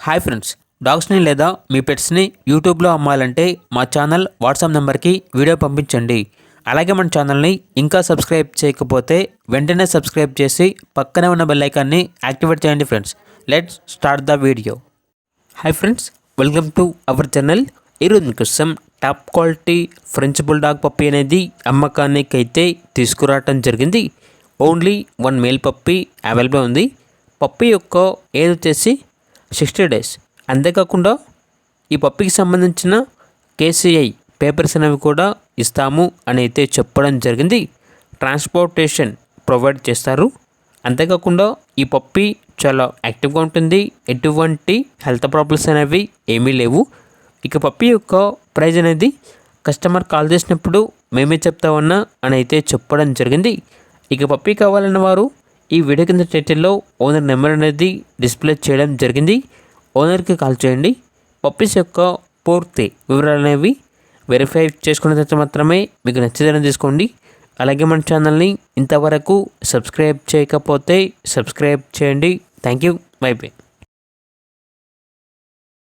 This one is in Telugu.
హాయ్ ఫ్రెండ్స్, డాగ్స్ని లేదా మీ పెట్స్ని యూట్యూబ్లో అమ్మాలంటే మా ఛానల్ వాట్సాప్ నెంబర్కి వీడియో పంపించండి. అలాగే మన ఛానల్ని ఇంకా సబ్స్క్రైబ్ చేయకపోతే వెంటనే సబ్స్క్రైబ్ చేసి పక్కనే ఉన్న బెల్ ఐకాన్ని యాక్టివేట్ చేయండి friends. Let's start the video. Hi friends, welcome to our channel. ఈరోజు మీకోసం top quality French bulldog puppy అనేది అమ్మకానికి అయితే తీసుకురావటం జరిగింది. ఓన్లీ 1 మేల్ పప్పీ అవైలబుల్ ఉంది. పప్పీ యొక్క ఏజ్ వచ్చేసి 60 డేస్. అంతేకాకుండా ఈ పప్పీకి సంబంధించిన కేసీఐ పేపర్స్ అనేవి కూడా ఇస్తాము అని అయితే చెప్పడం జరిగింది. ట్రాన్స్పోర్టేషన్ ప్రొవైడ్ చేస్తారు. అంతేకాకుండా ఈ పప్పీ చాలా యాక్టివ్గా ఉంటుంది. ఎటువంటి హెల్త్ ప్రాబ్లమ్స్ అనేవి ఏమీ లేవు. ఇక పప్పీ యొక్క ప్రైజ్ అనేది కస్టమర్ కాల్ చేసినప్పుడు మేమే చెప్తామన్నా అని అయితే చెప్పడం జరిగింది. ఇక పప్పీ కావాలన్న వారు ఈ వీడియో కింద టైటిల్లో ఓనర్ నెంబర్ అనేది డిస్ప్లే చేయడం జరిగింది. ఓనర్కి కాల్ చేయండి. పప్పీస్ యొక్క పూర్తి వివరాలు అనేవి వెరిఫై చేసుకున్న తర్వాత మాత్రమే మీకు నచ్చేదని తీసుకోండి. అలాగే మన ఛానల్ని ఇంతవరకు సబ్స్క్రైబ్ చేయకపోతే సబ్స్క్రైబ్ చేయండి. Thank you. By by.